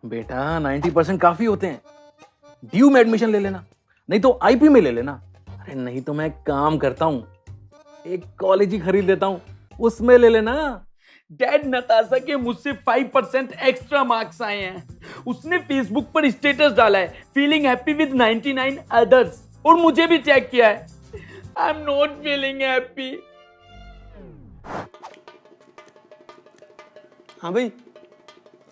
बेटा 90% काफी होते हैं। ड्यू में एडमिशन ले लेना, नहीं तो आईपी में ले लेना। अरे नहीं तो मैं काम करता हूँ, एक कॉलेज ही खरीद लेता हूँ, उसमें ले लेना। डैड, नताशा के मुझसे 5% एक्स्ट्रा मार्क्स आए हैं। उसने फेसबुक पर स्टेटस डाला है, फीलिंग हैप्पी विद 99 अदर्स, और मुझे भी टैग किया है। I am not feeling happy. हाँ भाई,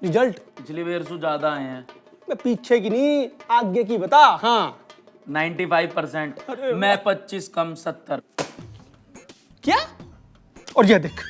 रिजल्ट पिछली बार से ज्यादा आए हैं। मैं पीछे की नहीं आगे की बता। हाँ 95%। मैं 25 कम 70। क्या? और ये देख,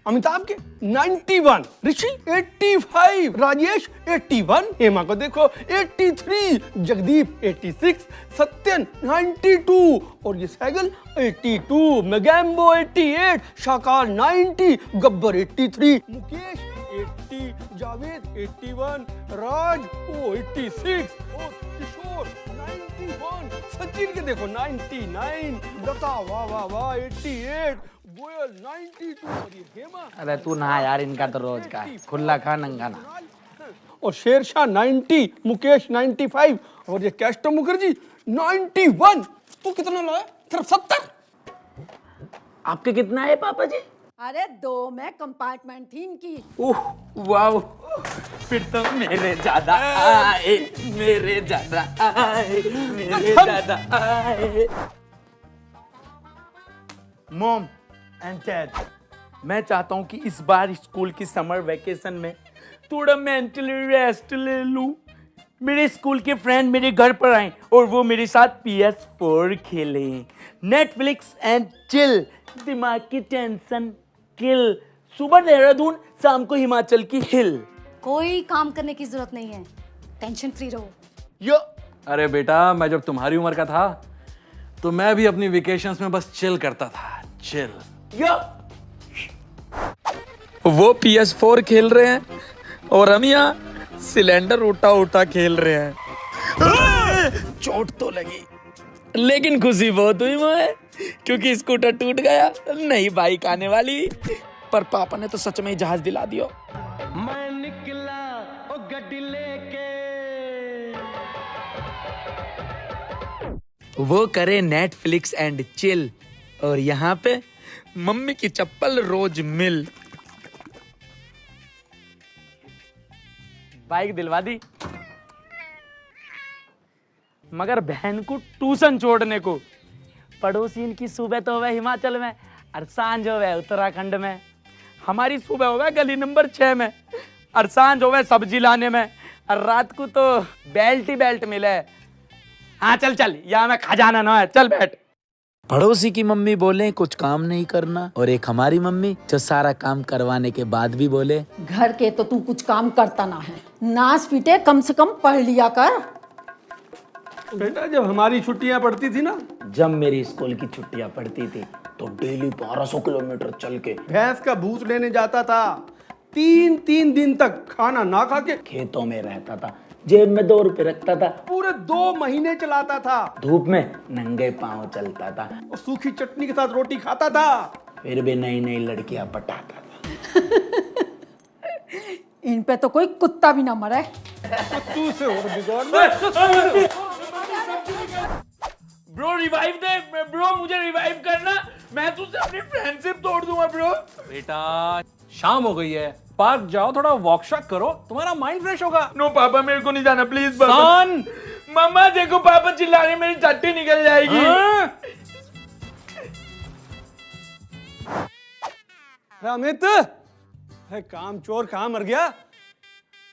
अमिताभ के 91, ऋषि 85, राजेश 81, हेमा को देखो 83, जगदीप 86, सत्यन 92 और ये सैगल 82, मैगैम्बो 88, शाकार 90, गब्बर 83, मुकेश 80, जावेद 81, राज 86 और किशोर 91, सचिन के देखो 99, लता वाह वाह वाह 88, गोयल 92 और ये हेमा। अरे तू ना यार, इनका तो रोज का है, खुला खा नंगा ना। और शेरशाह 90, मुकेश 95 और ये कैस्टो मुखर्जी 91। तू कितना लाया? सिर्फ 70। आपके कितना है पापा जी? अरे 2 में कंपार्टमेंट थी इनकी। ओह वाह, फिर तो मेरे ज्यादा आए, मेरे ज्यादा आए, मेरे ज्यादा आए। मॉम एंड डैड, मैं चाहता हूं कि इस बार स्कूल की समर वेकेशन में थोड़ा मेंटली रेस्ट ले लूं। मेरे स्कूल के फ्रेंड मेरे घर पर आए और वो मेरे साथ PS4 खेलें। नेटफ्लिक्स एंड चिल, दिमाग की टेंशन किल। सुबह देहरादून, शाम को हिमाचल की हिल। कोई काम करने की जरूरत नहीं है, टेंशन फ्री रहो। यो, अरे बेटा, मैं जब तुम्हारी उम्र का था तो मैं भी अपनी वेकेशंस में बस चिल करता था, चिल। यो। वो PS4 खेल रहे हैं और हम यहाँ सिलेंडर उठा उठा खेल रहे हैं। चोट तो लगी, लेकिन खुशी बहुत हुई मुझे, क्योंकि स्कूटर टूट गया, नई बाइक आने वाली। पर पापा ने तो सच में ही जहाज दिला दिया। मैं निकला ओ गड्डी लेके, वो करे नेटफ्लिक्स एंड चिल, और यहाँ पे मम्मी की चप्पल रोज मिल। बाइक दिलवा दी, मगर बहन को ट्यूशन छोड़ने को। पड़ोसी इनकी सुबह तो हुआ हिमाचल में और सांझ हुआ उत्तराखंड में। हमारी सुबह हुआ गली नंबर 6 में और सांझ हुआ सब्जी लाने में, और रात को तो बेल्ट ही बेल्ट मिले। हाँ चल चल, यहाँ में खजाना ना है, चल बैठ। पड़ोसी की मम्मी बोले कुछ काम नहीं करना, और एक हमारी मम्मी जो सारा काम करवाने के बाद भी बोले घर के तो तू कुछ काम करता ना है, नाच पीटे कम से कम पढ़ लिया कर। बेटा जब हमारी छुट्टियां पड़ती थी ना, जब मेरी स्कूल की छुट्टियां पड़ती थी तो डेली 1200 किलोमीटर चल के भैंस का भूस लेने जाता था। 3 दिन तक खाना ना खा के खेतों में रहता था, जेब में 2 रुपए रखता था, पूरे 2 महीने चलाता था। धूप में नंगे पांव चलता था, और सूखी चटनी के साथ रोटी खाता था। फिर भी नई नई लड़कियां पटाता था। इन पे तो कोई कुत्ता भी ना मरे। तू से और बिगाड़। ब्रो रिवाइव दे, ब्रो मुझे रिवाइव करना, मैं तुझसे अपनी फ्रेंडशिप तोड़ दूंगा ब्रो। बेटा शाम हो गई है, पार्क जाओ, थोड़ा वॉक शॉक करो, तुम्हारा माइंड फ्रेश होगा। नो पापा, मेरे को नहीं जाना प्लीज पापा। मम्मा देखो पापा चिल्ला रहे, मेरी चट्टी निकल जाएगी। रामित, काम चोर कहाँ मर गया?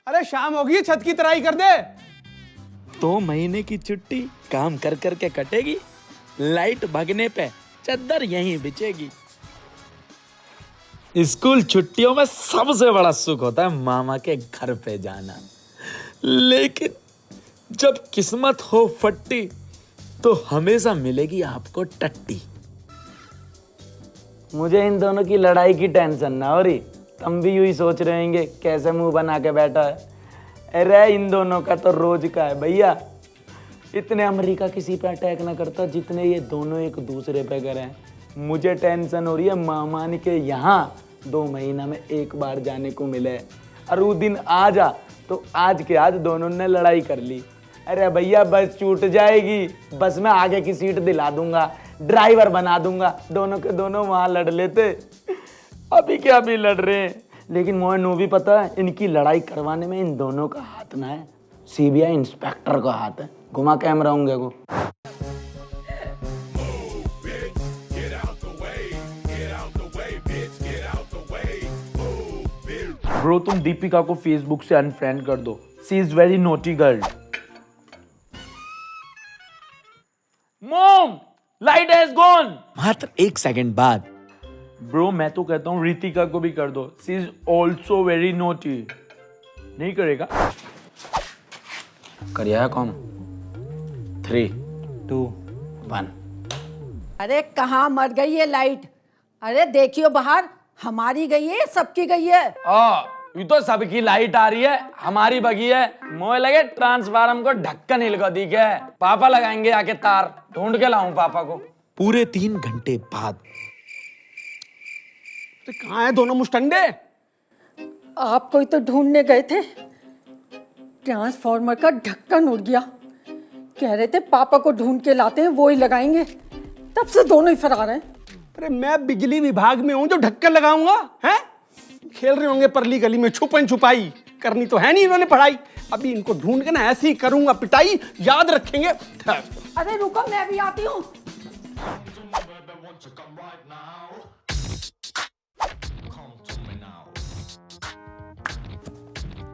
अरे शाम होगी, छत की तराई कर दे। 2 महीने की छुट्टी काम कर कर के कटेगी, लाइट भगने पे चद्दर यहीं बिछेगी। स्कूल छुट्टियों में सबसे बड़ा सुख होता है मामा के घर पे जाना, लेकिन जब किस्मत हो फट्टी तो हमेशा मिलेगी आपको टट्टी। मुझे इन दोनों की लड़ाई की टेंशन ना हो रही, तुम भी यूं ही सोच रहे होंगे कैसे मुंह बना के बैठा है। अरे इन दोनों का तो रोज का है भैया। इतने अमेरिका किसी पे अटैक ना करता जितने ये दोनों एक दूसरे पे करें। मुझे टेंशन हो रही है मामा के यहाँ 2 महीना में 1 बार जाने को मिले, और वो दिन आ जा तो आज के आज दोनों ने लड़ाई कर ली। अरे भैया बस छूट जाएगी, बस मैं आगे की सीट दिला दूंगा, ड्राइवर बना दूंगा, दोनों के दोनों वहां लड़ लेते। अभी क्या भी लड़ रहे हैं, लेकिन मोहन नो भी पता है इनकी लड़ाई करवाने में इन दोनों का हाथ ना है, सीबीआई इंस्पेक्टर का हाथ है। घुमा कैमरा होंगे को। ब्रो तुम दीपिका को फेसबुक से अनफ्रेंड कर दो, she is very naughty girl. Mom light has gone. मात्र 1 सेकंड बाद। ब्रो मैं तो कहता हूँ रितिका को भी कर दो, she is also very naughty. नहीं करेगा? करिया कौन? 3 2 1। अरे कहाँ मर गई है लाइट? अरे देखियो बाहर, हमारी गई है सबकी गई है। ये तो सबकी लाइट आ रही है, हमारी बगी है। मोए लगे ट्रांसफार्मर को ढक्कन हिलका दी के पापा लगाएंगे आके तार, ढूंढ के लाऊं पापा को। पूरे 3 घंटे बाद। तो कहाँ है दोनों मुस्टंडे? आपको ही तो ढूंढने गए थे, ट्रांसफार्मर का ढक्कन उड़ गया। कह रहे थे पापा को ढूंढ के लाते हैं, वो ही लगाएंगे, तब से दोनों ही फरार हैं। अरे मैं बिजली विभाग में हूं जो ढक्कन लगाऊंगा? हैं? खेल रहे होंगे परली गली में छुपन छुपाई, करनी तो है नहीं इन्होंने पढ़ाई। अभी इनको ढूंढ के ना ऐसे ही करूंगा पिटाई, याद रखेंगे। अरे रुको मैं भी आती हूँ।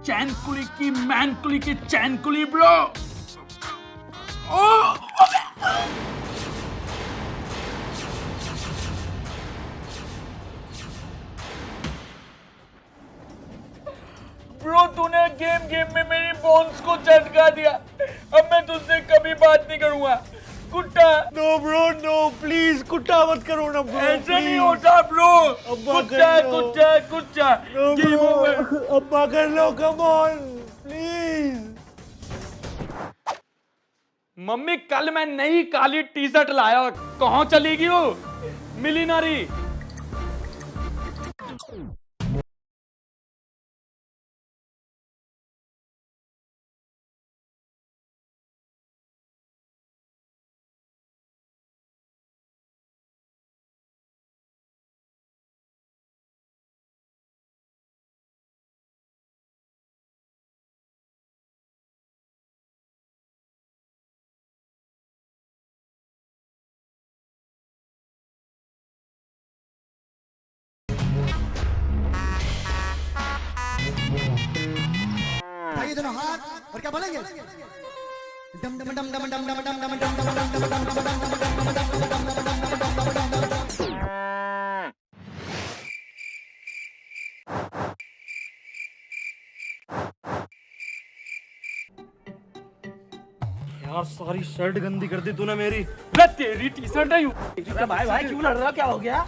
चैनकुली की मैनकुली की चैनकुली ब्रो। ब्रो तूने गेम में मेरी बोन्स को झटका दिया, अब मैं तुझसे कभी बात नहीं करूंगा कुत्ता। नो ब्रो नो, प्लीज कुत्ता मत करो ना ब्रो। ऐसा नहीं होता ब्रो, कुत्ता कुत्ता कुत्ता। Game over. अब्बा कर लो, कम ऑन प्लीज। मम्मी कल मैं नई काली टी शर्ट लाया, कहाँ चली गई वो? मिली ना रही। ये दोनों हाथ और क्या बोलेंगे? डम डम डम डम डम डम डम डम डम डम डम यार सारी शर्ट गंदी कर दी तूने मेरी। तेरी टी शर्ट है। भाई भाई क्यों लड़ रहा हो, क्या हो गया?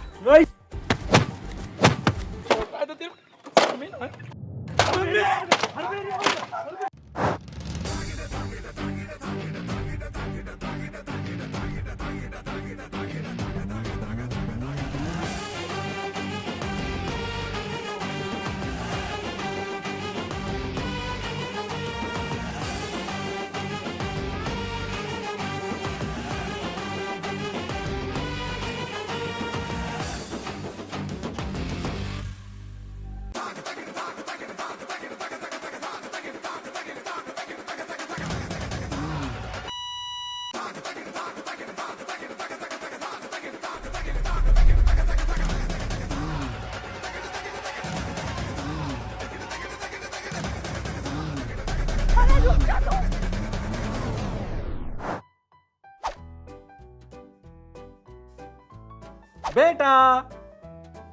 बेटा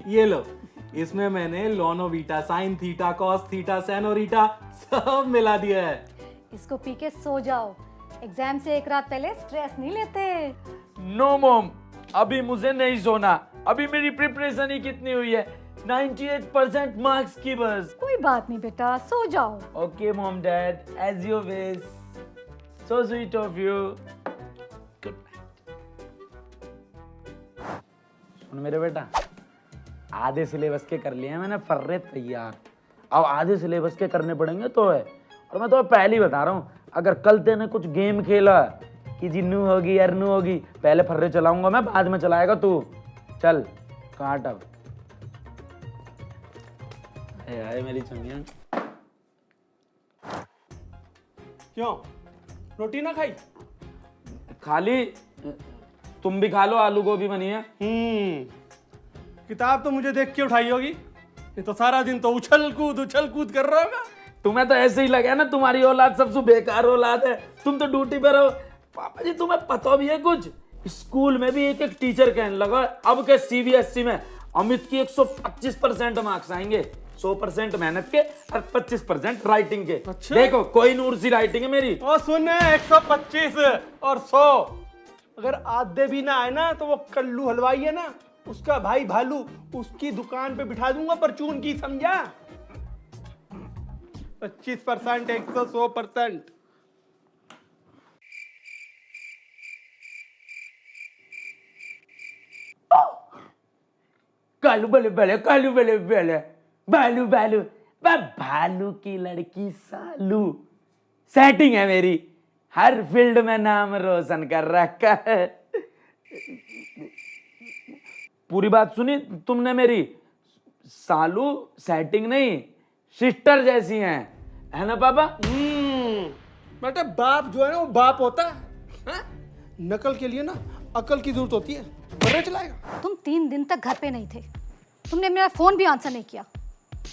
ये लो, इसमें मैंने लोनोवीटा, sine theta, cos theta, senorita सब मिला दिया है। इसको पी के सो जाओ, एग्जाम से एक रात पहले स्ट्रेस नहीं लेते। नो मॉम, अभी मुझे नहीं सोना, अभी मेरी प्रिपरेशन ही कितनी हुई है, 98% मार्क्स की बस। कोई बात नहीं बेटा, सो जाओ। Okay mom dad, as you wish, so sweet of you. Good night. सुन मेरे बेटा, आधे सिलेबस के कर लिए हैं मैंने फर्रे तैयार। अब आधे सिलेबस के करने पड़ेंगे तो है। और मैं तो पहले ही बता रहा हूँ, अगर कल तेने कुछ गेम खेला कि जिन्नू होगी अरनू होगी, पहले फर्रे चलाऊंगा मैं, बाद में चलाएगा तू। चल काट अब। आए मेरी चंगिया। क्यों रोटी ना खाई? खाली तुम भी खा लो, आलू गोभी बनी है। किताब तो मुझे देख के उठाई होगी, ये तो सारा दिन तो उछल कूद कर रहा होगा। तुम्हें तो ऐसे ही लगा ना, तुम्हारी औलाद सबसे बेकार औलाद है, तुम तो ड्यूटी पे रहो। पापा जी तुम्हें पता भी है कुछ, स्कूल में भी एक एक टीचर कहने लगा अब के सीबीएसई में अमित की 125% मार्क्स आएंगे, 100% मेहनत के और 25% राइटिंग के। अच्छा? देखो कोई नूर सी राइटिंग है मेरी। और सुन, 125 और 100 अगर आधे भी ना आए ना तो वो कल्लू हलवाई है ना, उसका भाई भालू, उसकी दुकान पे बिठा दूंगा परचून की, समझा? 25% 100%। कालू बले बले कालू बले बले बालू बालू भालू की लड़की सालू। सेटिंग है मेरी, हर फील्ड में नाम रोशन कर रखा है। पूरी बात सुनी तुमने मेरी? सालू सेटिंग नहीं, सिस्टर जैसी है ना पापा? बेटा बाप जो है ना वो बाप होता है? नकल के लिए ना अकल की जरूरत होती है, बर्रे चलाएगा। तुम 3 दिन तक घर पे नहीं थे, तुमने मेरा फोन भी आंसर नहीं किया।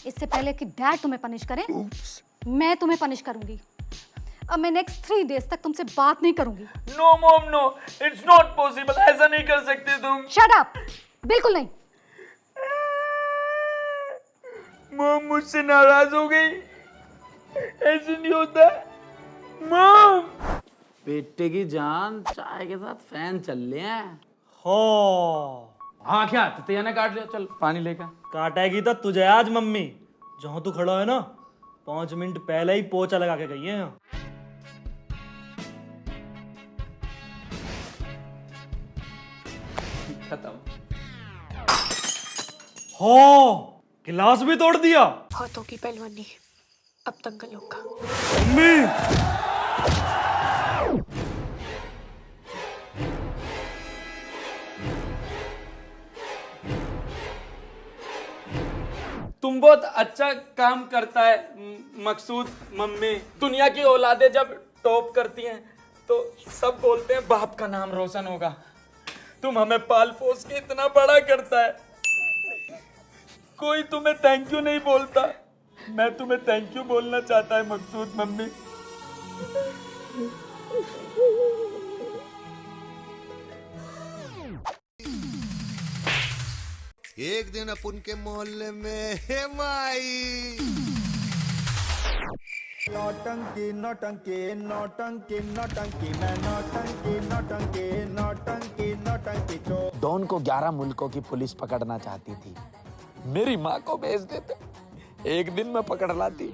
इससे पहले कि डैड तुम्हें पनिश करें, मैं तुम्हें पनिश करूंगी। अब मैं नेक्स्ट 3 डेज तक तुमसे बात नहीं करूंगी। No mom no, it's not possible, ऐसा नहीं कर सकते तुम। शट अप, बिल्कुल नहीं। मॉम मुझसे नाराज हो गई, ऐसे नहीं होता। मॉम बेटे की जान, चाय के साथ फैन चल रहे हैं। हो हाँ क्या तैयार ने काट लिया, चल पानी लेकर। काटेगी तो तुझे आज मम्मी, जहां तू खड़ा है ना 5 मिनट पहले ही पोछा लगा के गई है। खत्म। हो गिलास भी तोड़ दिया। हाथों की पहलवानी अब दंगल होगा। मम्मी तुम बहुत अच्छा काम करता है मकसूद। मम्मी, दुनिया की औलादें जब टॉप करती हैं तो सब बोलते हैं बाप का नाम रोशन होगा। तुम हमें पाल पोस के इतना बड़ा करता है, कोई तुम्हें थैंक यू नहीं बोलता। मैं तुम्हें थैंक यू बोलना चाहता है मकसूद। मम्मी एक दिन अपन के मोहल्ले में हे माई नौटंकी नौटंकी नौटंकी नौटंकी मैं नौटंकी नौटंकी नौटंकी नौटंकी चो। डॉन को 11 मुल्कों की पुलिस पकड़ना चाहती थी, मेरी माँ को भेज देते, एक दिन में पकड़ लाती।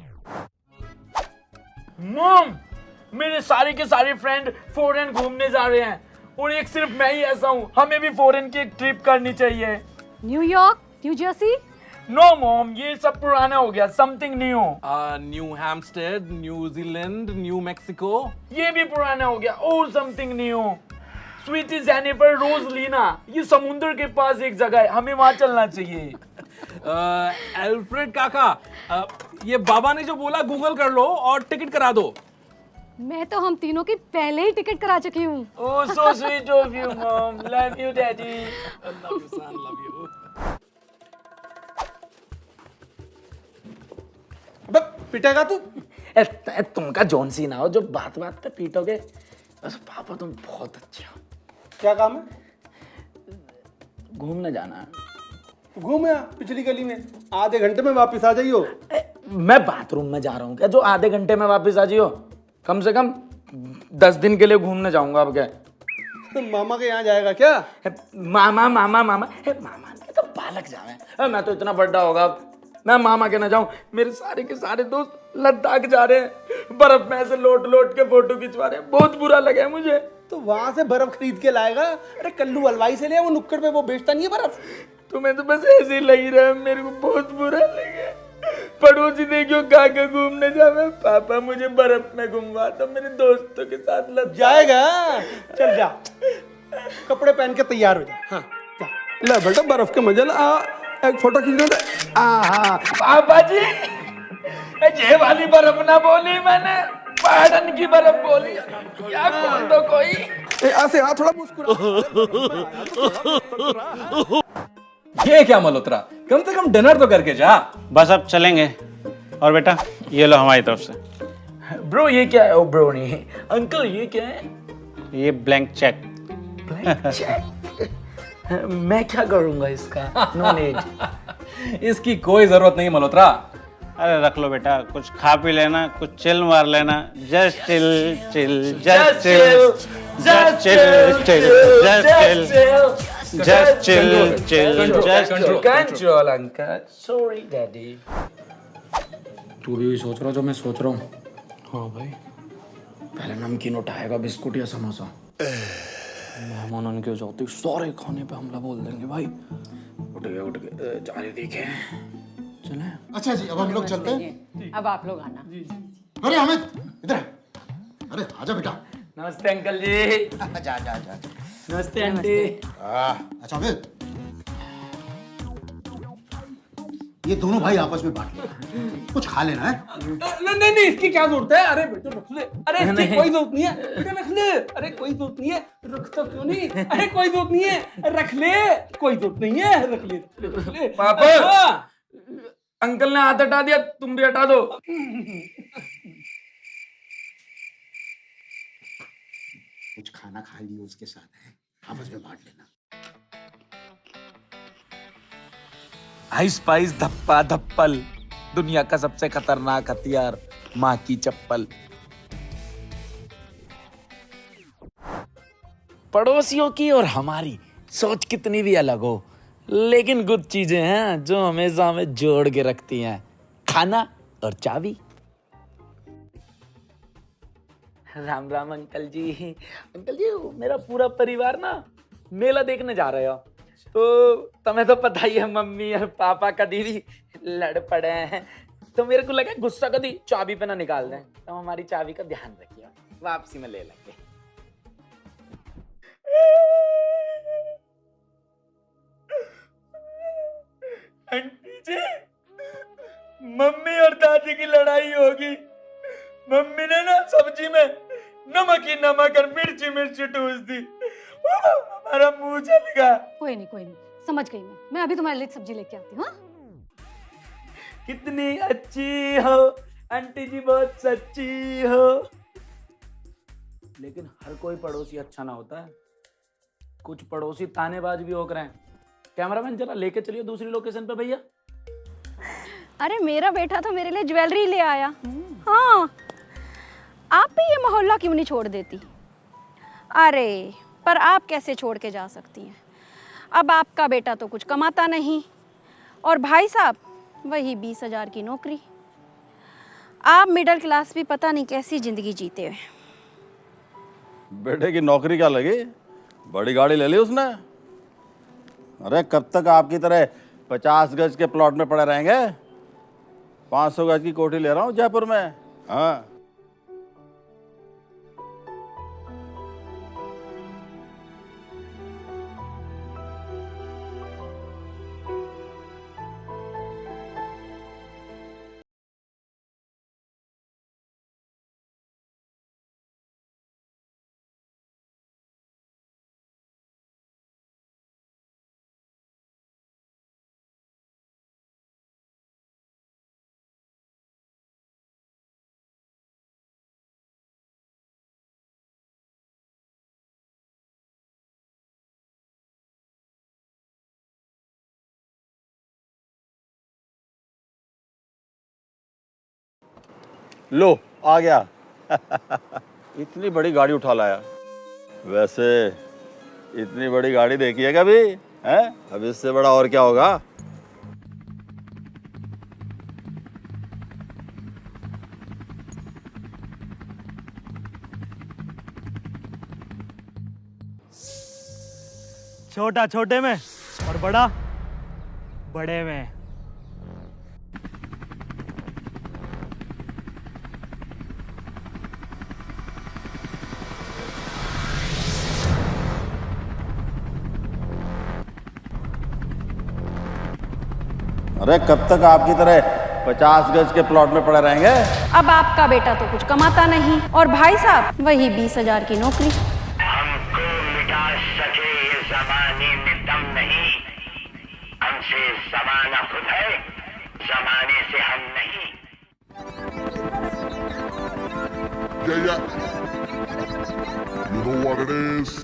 मॉम, मेरे सारे के सारे फ्रेंड फॉरेन घूमने जा रहे हैं और एक सिर्फ मैं ही ऐसा हूँ। हमें भी फॉरेन की एक ट्रिप करनी चाहिए। New York, New Jersey? No mom, ये सब पुराना हो गया, something new. New Hampstead, New Zealand, New Mexico. ये भी पुराना हो गया, और something new. Sweetie Jennifer Roselina, ये समुद्र के पास एक जगह है, हमें वहां चलना चाहिए। एल्फ्रेड काका, ये बाबा ने जो बोला गूगल कर लो और टिकट करा दो। मैं तो हम तीनों की पहले ही टिकट करा चुकी हूँ। Oh so sweet of you mom, love you daddy. Love you son, love you. अबे पिटेगा तू? तुमका जॉन सी ना हो जो बात बात पे पीटोगे। बस पापा तुम बहुत अच्छे हो। क्या काम है? घूमने जाना है। घूम या पिछली गली में, आधे घंटे में वापस आ जाइयो। मैं बाथरूम में जा रहा हूँ क्या जो आधे घंटे में वापस आ जाइयो? कम से कम 10 दिन के लिए घूमने जाऊंगा अब क्या। मामा के यहाँ जाएगा क्या? मामा मामा मामा मामा के तो बालक जावे, मैं तो इतना बड़ा होगा मैं मामा के ना जाऊं। मेरे सारे के सारे दोस्त लद्दाख जा रहे हैं, बर्फ में ऐसे लोट लोट के फोटो खिंचवा रहे हैं, बहुत बुरा लगा मुझे। तो वहां से बर्फ खरीद के लाएगा। अरे कल्लू हलवाई से ले, वो नुक्कड़ पे वो बेचता नहीं है बर्फ। तुम्हें तो बस ऐसे ही लगी रहा, मेरे को बहुत बुरा लगा। पड़ोसी ने क्यों कहा कि घूमने जावे? पापा मुझे बर्फ में घुमवा दो, मेरे दोस्तों के साथ लग जाएगा। चल जा, कपड़े पहन के तैयार हो जा। हाँ जा, ले बेटा बर्फ के मजे ला। एक फोटो खींचना था। हाँ पापा जी, ये वाली बर्फ ना बोली मैंने, पहाड़न की बर्फ बोली। क्या खोल दो कोई। ऐसे हाँ थोड़ा मुस्कुरा। ये क्या मल्होत्रा, कम से कम डिनर तो करके जा। बस अब चलेंगे। और बेटा ये लो हमारी तरफ से। ब्रो ये क्या है? ओ ब्रो नहीं अंकल, ये क्या है? ये ब्लैंक चेक। Blank cheque? मैं क्या करूंगा इसका? No need. इसकी कोई जरूरत नहीं मल्होत्रा। अरे रख लो बेटा, कुछ खा पी लेना, कुछ चिल मार लेना। Just chill chill, just chill, just chill chill, just chill, just chill chill, just control uncle. Sorry daddy. तू भी सोच रहा जो मैं सोच रहा हूँ? हाँ भाई, पहले नमकीन उठाएगा, बिस्कुट या समोसा। मेहमान के जाते सारे खाने पे हमला बोल देंगे भाई। उठ के जा रहे देखे। चले। अच्छा जी, अब हम लोग चलते हैं। अब आप लोग आना। अरे अमित इधर आ। अरे आजा बेटा। नमस्ते अंकल जी। जा जा जा। नमस्ते आंटी। अच्छा अमित, ये दोनों भाई आपस में बांट लेना, कुछ खा लेना है। नहीं इसकी क्या जरूरत है? अरे बेटा रख ले। अरे इसकी कोई जरूरत नहीं है बेटा, रख ले। अरे कोई जरूरत नहीं है, रखता क्यों नहीं? अरे कोई जरूरत नहीं है, रख ले। कोई जरूरत नहीं है, रख ले, रख ले। पापा, अंकल ने हाथ हटा दिया, तुम भी हटा दो। कुछ खाना खा लियो उसके साथ है, आपस में बांट लेना। आइस पाइस धप्पा धप्पल, दुनिया का सबसे खतरनाक हथियार, माँ की चप्पल। पड़ोसियों की और हमारी सोच कितनी भी अलग हो, लेकिन कुछ चीजें हैं जो हमेशा हमें जोड़ के रखती हैं। खाना और चाबी। राम राम अंकल जी। अंकल जी, मेरा पूरा परिवार ना मेला देखने जा रहे हो, तो तुम्हें तो पता ही है मम्मी और पापा कभी भी लड़ पड़े हैं, तो मेरे को लगा गुस्सा कभी चाबी पे ना निकाल दें, तो हमारी चाबी का ध्यान रखिए, वापसी में ले लेंगे। आंटी जी, मम्मी और दादी की लड़ाई होगी। मम्मी ने ना सब्जी में नमक ही नमक और मिर्ची मिर्ची ठूस दी, हमारा मुंह जल गया। कोई नहीं, समझ गई मैं अभी तुम्हारे लिए सब्जी लेके आती हूँ। कितनी अच्छी हो आंटी जी, बहुत सच्ची हो। लेकिन हर कोई पड़ोसी अच्छा ना होता है, कुछ पड़ोसी तानेबाज भी होकर हैं। कैमरामैन जरा लेके चलिए दूसरी लोकेशन पे भैया। अरे मेरा बेटा तो मेरे लिए ज्वेलरी ले आया। हाँ, आप भी ये मोहल्ला क्यों नहीं छोड़ देती? अरे पर आप कैसे छोड़ के जा सकती हैं? अब आपका बेटा तो कुछ कमाता नहीं, और भाई साहब वही 20,000 की नौकरी। आप मिडिल क्लास भी पता नहीं कैसी जिंदगी जीते हुए। बेटे की नौकरी क्या लगी? बड़ी गाड़ी ले ली उसने। अरे कब तक आपकी तरह 50 गज के प्लॉट में पड़े रहेंगे? 500 गज की कोठी ले रहा हूँ जयपुर में। हाँ, लो आ गया। इतनी बड़ी गाड़ी उठा लाया। वैसे इतनी बड़ी गाड़ी देखी है कभी? हैं? अब इससे बड़ा और क्या होगा? छोटा छोटे में और बड़ा बड़े में। अरे कब तक आपकी तरह 50 गज के प्लॉट में पड़े रहेंगे? अब आपका बेटा तो कुछ कमाता नहीं और भाई साहब वही 20,000 की नौकरी। हमको मिटा सके ये जमाने में दम नहीं, हमसे जमाना खुद है, जमाने से हम नहीं। Yeah. You know what it is.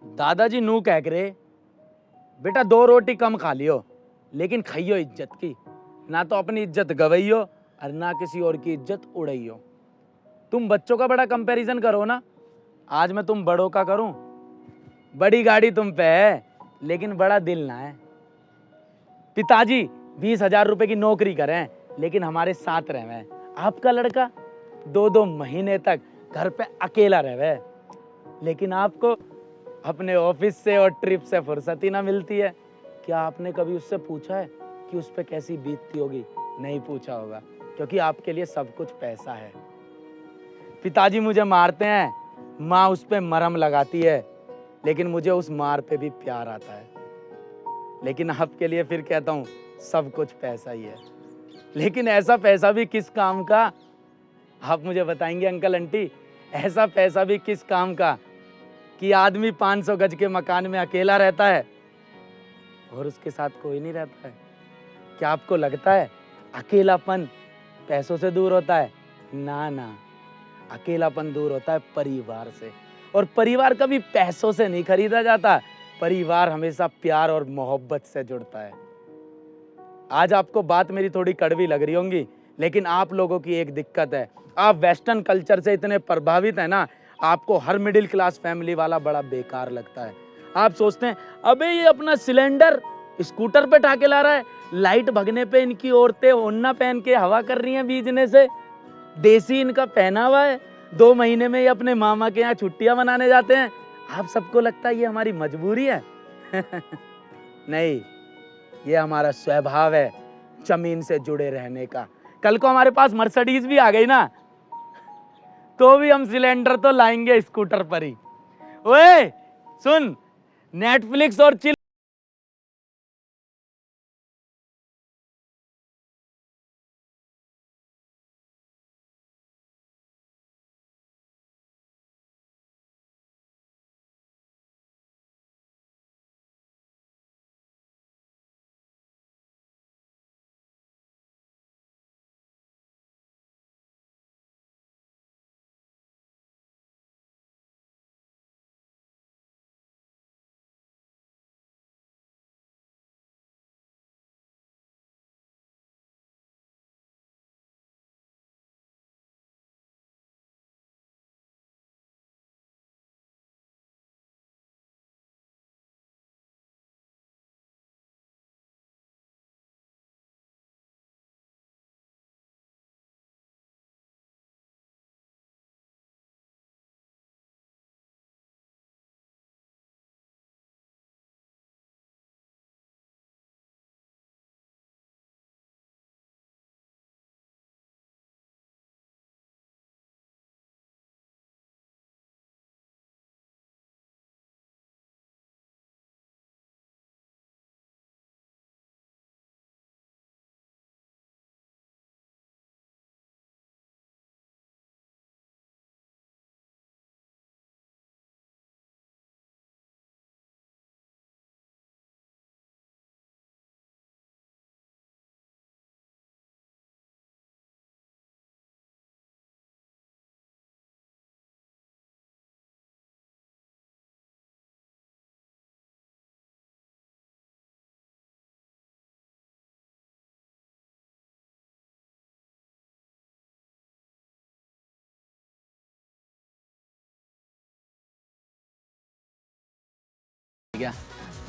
दादाजी नू कह करे बेटा 2 रोटी कम खा लियो लेकिन खाइयो इज्जत की, ना तो अपनी इज्जत गवैयो और ना किसी और की इज्जत उड़ैयो। तुम बच्चों का बड़ा कंपैरिजन करो ना, आज मैं तुम बड़ों का करूं। बड़ी गाड़ी तुम पे है लेकिन बड़ा दिल ना है। पिताजी 20,000 रुपए की नौकरी करें लेकिन हमारे साथ रहे। आपका लड़का 2-2 महीने तक घर पे अकेला रहे लेकिन आपको अपने ऑफिस से और ट्रिप से फुर्सत ही ना मिलती है। क्या आपने कभी उससे पूछा है कि उस पे कैसी बीतती होगी? नहीं पूछा होगा क्योंकि आपके लिए सब कुछ पैसा है। पिताजी मुझे मारते हैं, माँ उस पे मरहम लगाती है लेकिन मुझे उस मार पे भी प्यार आता है। लेकिन आपके लिए फिर कहता हूँ सब कुछ पैसा ही है, लेकिन ऐसा पैसा भी किस काम का? आप मुझे बताएंगे अंकल आंटी, ऐसा पैसा भी किस काम का कि आदमी 500 गज के मकान में अकेला रहता है और उसके साथ कोई नहीं रहता है? क्या आपको लगता है अकेलापन पैसों से दूर होता है? ना ना, अकेलापन दूर होता है परिवार से, और परिवार कभी पैसों से नहीं खरीदा जाता। परिवार हमेशा प्यार और मोहब्बत से जुड़ता है। आज आपको बात मेरी थोड़ी कड़वी लग रही होंगी लेकिन आप लोगों की एक दिक्कत है, आप वेस्टर्न कल्चर से इतने प्रभावित है ना, आपको हर मिडिल क्लास फैमिली वाला बड़ा बेकार लगता है। आप सोचते हैं अबे ये अपना सिलेंडर स्कूटर पे ढाके ला रहा है, लाइट भगने पे इनकी औरतें ओढ़ना पहन के हवा कर रही हैं बीजने से, देसी इनका पहनावा है, 2 महीने में ये अपने मामा के यहाँ छुट्टियां मनाने जाते हैं। आप सबको लगता है ये हमारी मजबूरी है? नहीं, ये हमारा स्वभाव है जमीन से जुड़े रहने का। कल को हमारे पास मर्सिडीज भी आ गई ना तो भी हम सिलेंडर तो लाएंगे स्कूटर पर ही। ओए सुन, नेटफ्लिक्स और चिल क्या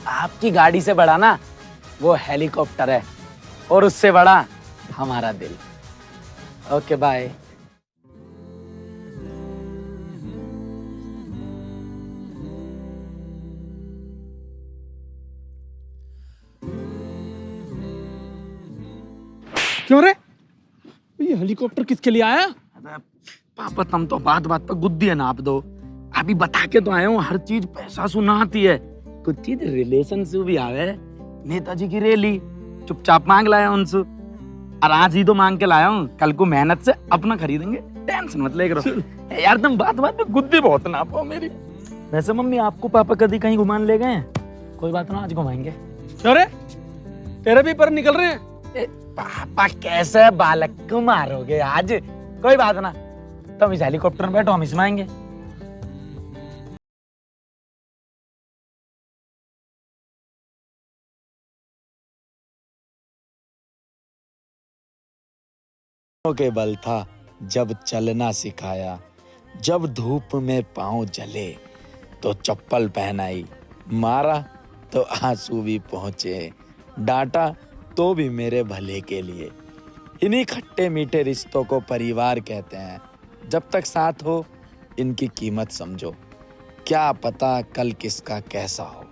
आपकी गाड़ी से बड़ा ना वो हेलीकॉप्टर है और उससे बड़ा हमारा दिल। Okay bye. क्यों रे, ये हेलीकॉप्टर किसके लिए आया? पापा तुम तो बात बात पर गुद्दी है ना आप दो। अभी बता के तो आया हूँ, हर चीज पैसा सुनाती है, कुछ चीज रिलेशन से भी आवे। नेताजी की रैली चुपचाप मांग लाया उनसे, और आज ही तो मांग के लाया हूँ, कल को मेहनत से अपना खरीदेंगे, टेंशन मत ले करो। यार तुम बात बात में गुद्दी बहुत ना पाओ मेरी। वैसे मम्मी आपको पापा कभी कहीं घुमाने ले गए? कोई बात ना, आज घुमाएंगे। क्यों रे, तेरे भी पर निकल रहे हैं? पापा कैसे बालक को मारोगे आज? कोई बात ना, तुम इस हेलीकॉप्टर में बैठो, हम इसमें आएंगे। के बल था जब चलना सिखाया, जब धूप में पांव जले तो चप्पल पहनाई, मारा तो आंसू भी पहुंचे, डांटा तो भी मेरे भले के लिए। इन्हीं खट्टे मीठे रिश्तों को परिवार कहते हैं। जब तक साथ हो इनकी कीमत समझो, क्या पता कल किसका कैसा हो।